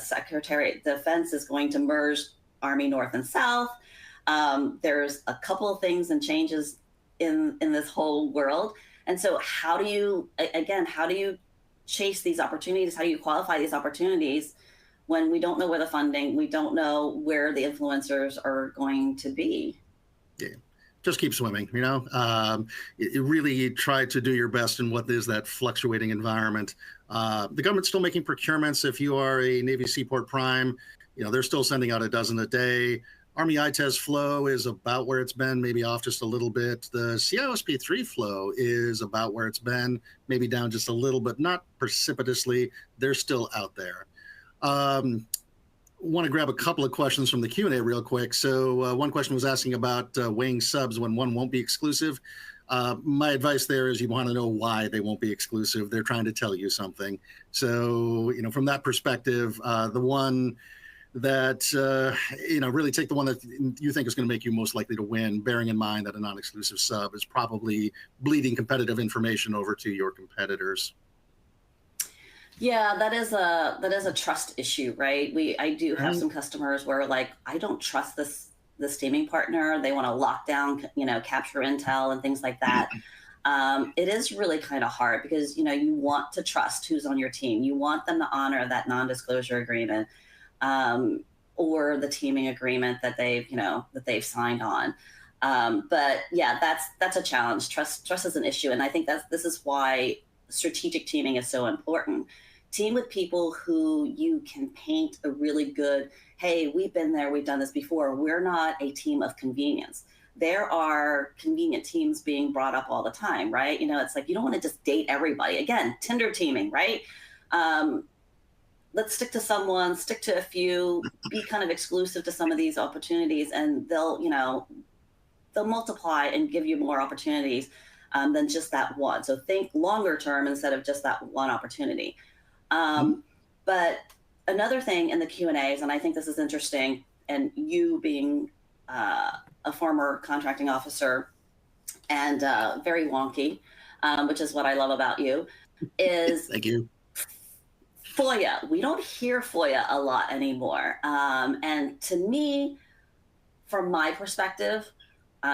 Secretary of Defense is going to merge Army North and South. There's a couple of things and changes in this whole world. And so, how do you chase these opportunities? How do you qualify these opportunities when we don't know where the funding, we don't know where the influencers are going to be? Yeah. Just keep swimming, you really try to do your best in what is that fluctuating environment. The government's still making procurements. If you are a Navy Seaport Prime, they're still sending out a dozen a day. Army ITES flow is about where it's been, maybe off just a little bit. The CIOSP3 flow is about where it's been, maybe down just a little, but not precipitously. They're still out there. Want to grab a couple of questions from the Q&A real quick. So one question was asking about weighing subs when one won't be exclusive. My advice there is you want to know why they won't be exclusive. They're trying to tell you something. So, from that perspective, the one that, really take the one that you think is going to make you most likely to win, bearing in mind that a non-exclusive sub is probably bleeding competitive information over to your competitors. Yeah, that is a trust issue, right? I do have Right. some customers where like I don't trust this teaming partner. They want to lock down, capture intel and things like that. It is really kind of hard because you want to trust who's on your team. You want them to honor that non-disclosure agreement, or the teaming agreement that they've signed on. But yeah, that's a challenge. Trust is an issue, and I think this is why strategic teaming is so important. Team with people who you can paint a really good, hey, we've been there, we've done this before. We're not a team of convenience. There are convenient teams being brought up all the time, right? It's like you don't want to just date everybody. Again, Tinder teaming, right? Let's stick to someone, stick to a few, be kind of exclusive to some of these opportunities, and they'll multiply and give you more opportunities than just that one. So think longer term instead of just that one opportunity. Mhm. But another thing in the Q&As, and I think this is interesting, and you being a former contracting officer and very wonky, which is what I love about you, is Thank you. FOIA. We don't hear FOIA a lot anymore. And to me, from my perspective,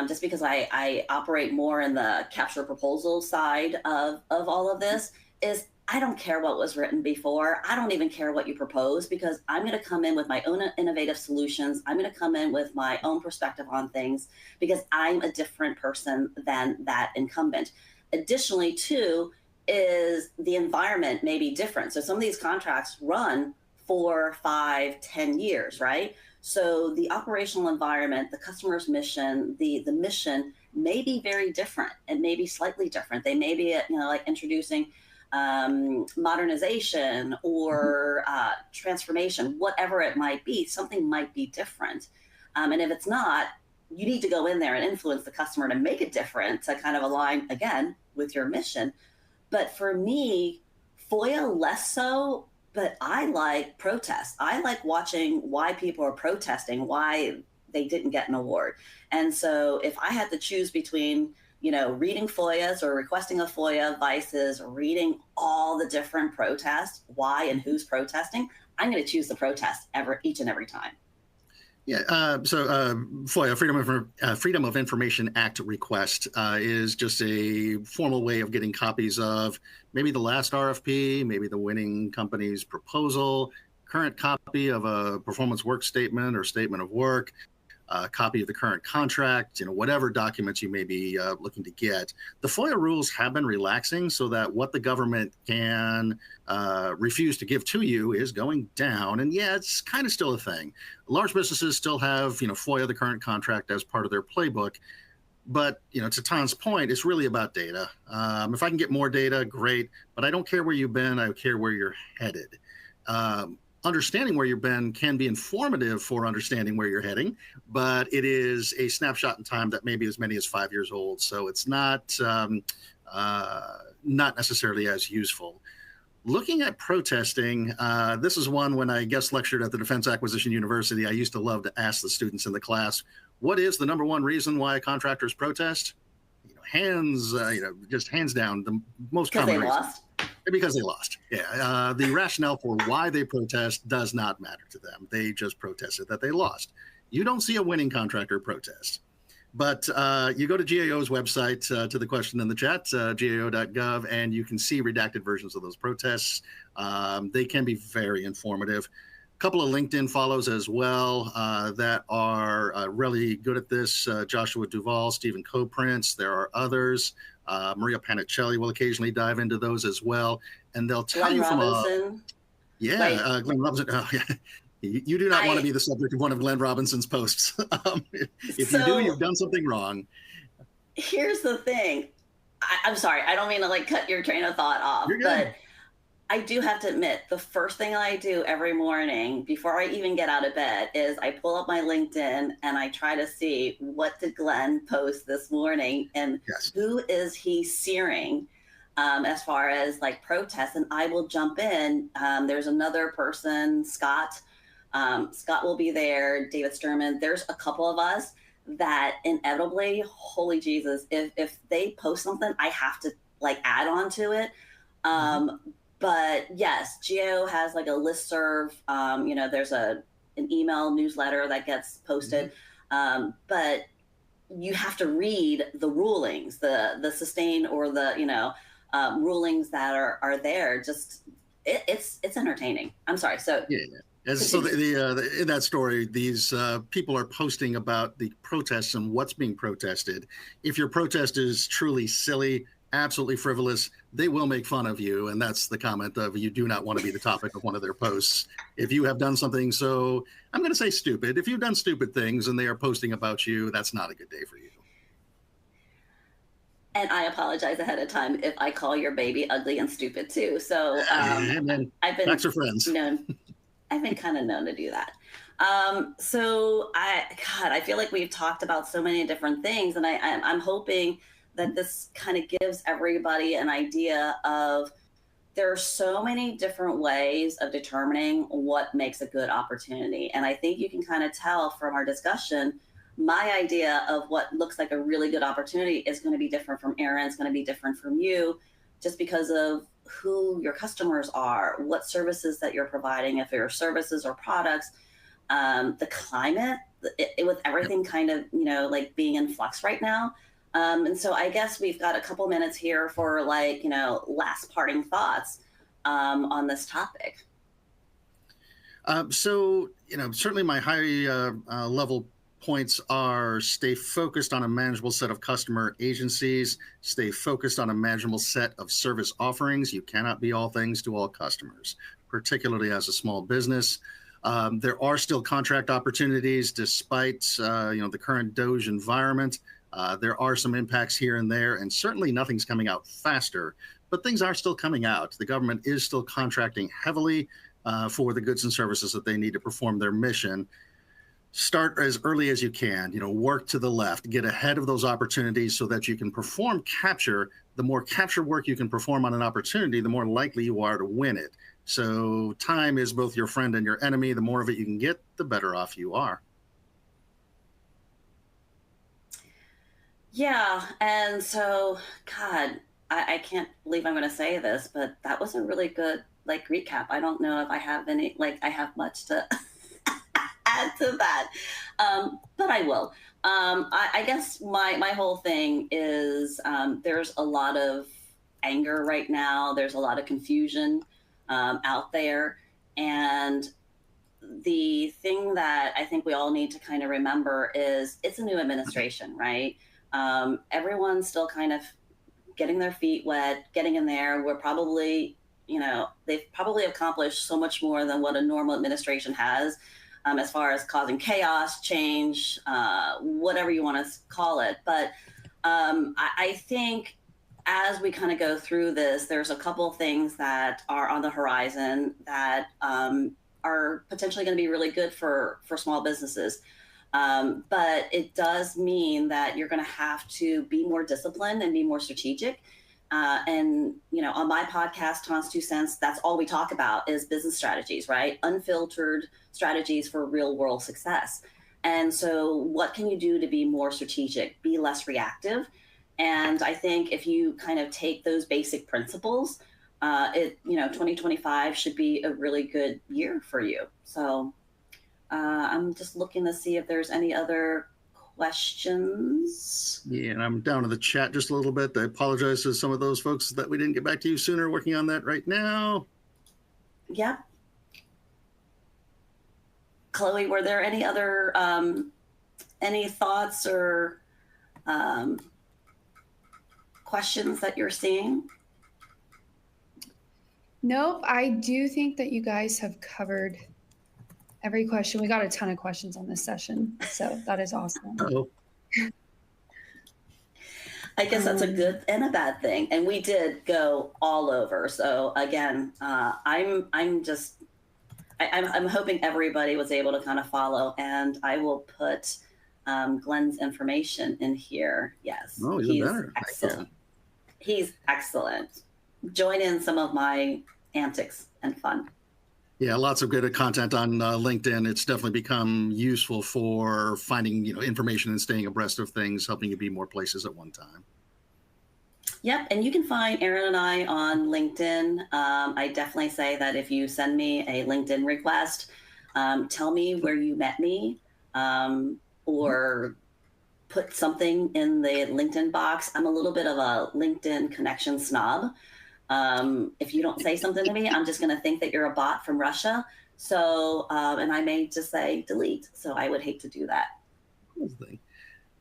just because I operate more in the capture proposal side of all of this, is I don't care what was written before. I don't even care what you propose because I'm going to come in with my own innovative solutions. I'm going to come in with my own perspective on things because I'm a different person than that incumbent. Additionally, too, is the environment may be different. So some of these contracts run 4, 5, 10 years, right? So the operational environment, the customer's mission, the mission may be very different. It may be slightly different. They may be, like introducing modernization or transformation, whatever it might be. Something might be different, and if it's not, you need to go in there and influence the customer to make it different to kind of align again with your mission. But for me, FOIA less so, but I like protests. I like watching why people are protesting, why they didn't get an award. And so if I had to choose between, reading FOIAs or requesting a FOIA versus reading all the different protests, why and who's protesting, I'm going to choose the protest each and every time. Yeah. So FOIA, Freedom of Information Act request is just a formal way of getting copies of maybe the last RFP, maybe the winning company's proposal, current copy of a performance work statement or statement of work, a copy of the current contract, whatever documents you may be looking to get. The FOIA rules have been relaxing so that what the government can refuse to give to you is going down. And yeah, it's kind of still a thing. Large businesses still have, FOIA, the current contract, as part of their playbook. But, to Tan's point, it's really about data. If I can get more data, great. But I don't care where you've been. I care where you're headed. understanding where you've been can be informative for understanding where you're heading, but it is a snapshot in time that may be as many as 5 years old. So it's not necessarily as useful. Looking at protesting, this is one when I guest lectured at the Defense Acquisition University. I used to love to ask the students in the class, what is the number one reason why contractors protest? Just hands down, the most Because common they reason. lost. Because they lost. Yeah. The rationale for why they protest does not matter to them. They just protested that they lost. You don't see a winning contractor protest. But you go to GAO's website to the question in the chat, gao.gov, and you can see redacted versions of those protests. They can be very informative. A couple of LinkedIn follows as well that are really good at this. Joshua Duvall, Stephen Coprince, there are others. Maria Panichelli will occasionally dive into those as well. And they'll tell Glenn you Robinson. Glenn Robinson. Oh, yeah. You do not want to be the subject of one of Glenn Robinson's posts. If you do, you've done something wrong. Here's the thing. I'm sorry. I don't mean to like cut your train of thought off, but I do have to admit the first thing I do every morning before I even get out of bed is I pull up my LinkedIn and I try to see what did Glenn post this morning and who is he searing as far as like protests, and I will jump in. There's another person, Scott. Scott will be there, David Sturman. There's a couple of us that inevitably, holy Jesus, if they post something, I have to like add on to it. But yes, GAO has like a listserv. There's an email newsletter that gets posted. But you have to read the rulings, the sustain or the, rulings that are there. Just it's entertaining. I'm sorry. So So in that story, these people are posting about the protests and what's being protested. If your protest is truly silly, absolutely frivolous, they will make fun of you. And that's the comment of you do not want to be the topic of one of their posts. If you have done something so, I'm going to say stupid, if you've done stupid things and they are posting about you, that's not a good day for you. And I apologize ahead of time if I call your baby ugly and stupid too. So I've been facts are friends. I've been kind of known to do that. So I feel like we've talked about so many different things, and I'm hoping that this kind of gives everybody an idea of there are so many different ways of determining what makes a good opportunity. And I think you can kind of tell from our discussion, my idea of what looks like a really good opportunity is going to be different from Aaron's, going to be different from you, just because of who your customers are, what services that you're providing, if there are services or products, the climate, with everything kind of, like being in flux right now. And so I guess we've got a couple minutes here for last parting thoughts on this topic. Certainly my high level points are stay focused on a manageable set of customer agencies, stay focused on a manageable set of service offerings. You cannot be all things to all customers, particularly as a small business. There are still contract opportunities despite the current DOGE environment. There are some impacts here and there, and certainly nothing's coming out faster, but things are still coming out. The government is still contracting heavily for the goods and services that they need to perform their mission. Start as early as you can, work to the left, get ahead of those opportunities so that you can perform capture. The more capture work you can perform on an opportunity, the more likely you are to win it. So time is both your friend and your enemy. The more of it you can get, the better off you are. Yeah. And so, God, I can't believe I'm going to say this, but that was a really good recap. I don't know if I have I have much to add to that. But I will. I guess my whole thing is there's a lot of anger right now. There's a lot of confusion out there. And the thing that I think we all need to kind of remember is it's a new administration, right? Everyone's still kind of getting their feet wet, getting in there. We're probably, they've probably accomplished so much more than what a normal administration has. As far as causing chaos, change, whatever you want to call it. But I think as we kind of go through this, there's a couple things that are on the horizon that are are potentially going to be really good for small businesses. But it does mean that you're going to have to be more disciplined and be more strategic. And on my podcast, Tom's Two Cents, that's all we talk about is business strategies, right? Unfiltered strategies for real world success. And so, what can you do to be more strategic, be less reactive? And I think if you kind of take those basic principles, 2025 should be a really good year for you. So I'm just looking to see if there's any other questions. Yeah, and I'm down to the chat just a little bit. I apologize to some of those folks that we didn't get back to you sooner. Working on that right now. Yep. Chloe, were there any other any thoughts or questions that you're seeing? Nope, I do think that you guys have covered every question. We got a ton of questions on this session, so that is awesome. Uh-oh. I guess that's a good and a bad thing. And we did go all over. So again, I'm hoping everybody was able to kind of follow, and I will put Glenn's information in here. Yes, oh, he's better. excellent. He's excellent. Join in some of my antics and fun. Yeah, lots of good content on LinkedIn. It's definitely become useful for finding information and staying abreast of things, helping you be more places at one time. Yep, and you can find Aaron and I on LinkedIn. I definitely say that if you send me a LinkedIn request, tell me where you met me, or put something in the LinkedIn box. I'm a little bit of a LinkedIn connection snob. If you don't say something to me, I'm just going to think that you're a bot from Russia. So, and I may just say delete. So I would hate to do that.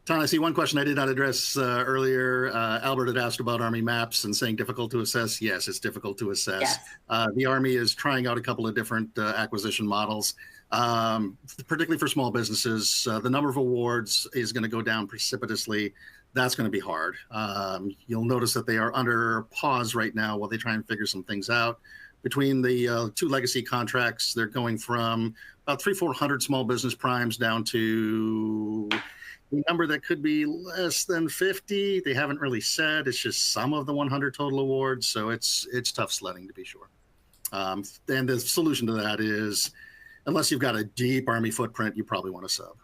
Ton, I see one question I did not address earlier. Albert had asked about Army maps and saying difficult to assess. Yes, it's difficult to assess. Yes. The Army is trying out a couple of different acquisition models, particularly for small businesses. The number of awards is going to go down precipitously. That's going to be hard. You'll notice that they are under pause right now while they try and figure some things out. Between the two legacy contracts, they're going from about 300-400 small business primes down to a number that could be less than 50. They haven't really said. It's just some of the 100 total awards. So it's tough sledding, to be sure. And the solution to that is, unless you've got a deep Army footprint, you probably want to sub.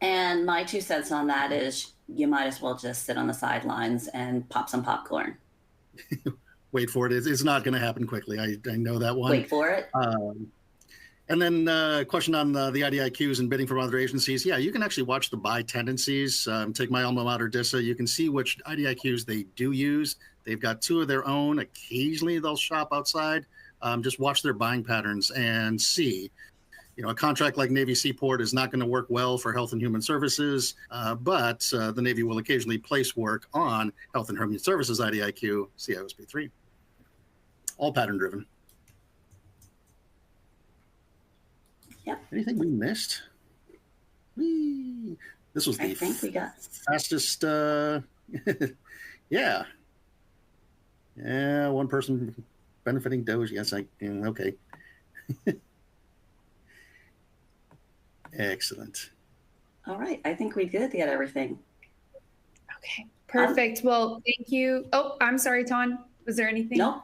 And my 2 cents on that is you might as well just sit on the sidelines and pop some popcorn. Wait for it. It's not going to happen quickly. I know that one. Wait for it. And then a question on the IDIQs and bidding from other agencies. Yeah, you can actually watch the buy tendencies. Take my alma mater, DISA. You can see which IDIQs they do use. They've got 2 of their own. Occasionally they'll shop outside. Just watch their buying patterns and see. A contract like Navy Seaport is not going to work well for Health and Human Services, but the Navy will occasionally place work on Health and Human Services IDIQ, CIOSP 3. All pattern driven. Yep. Anything we missed? This was the fastest. Yeah. Yeah, one person benefiting Doge. Yes, okay. Excellent. All right. I think we did get everything. Okay, perfect. Well, thank you. Oh, I'm sorry, Ton. Was there anything? No.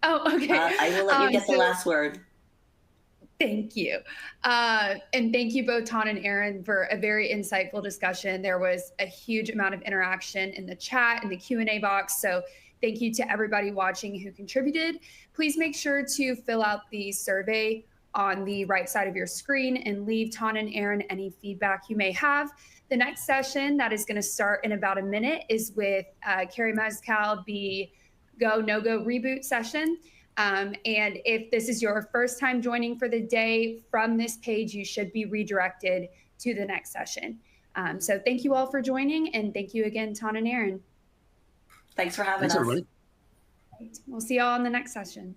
Oh, okay. I will let you get the last word. Thank you. And thank you both, Ton and Aaron, for a very insightful discussion. There was a huge amount of interaction in the chat and the Q&A box. So thank you to everybody watching who contributed. Please make sure to fill out the survey on the right side of your screen and leave Ton and Aaron any feedback you may have. The next session that is going to start in about a minute is with Carrie Mezcal, the Go No Go reboot session. And if this is your first time joining for the day, from this page, you should be redirected to the next session. So thank you all for joining, and thank you again, Ton and Aaron. Thanks for having us. Everybody. We'll see you all in the next session.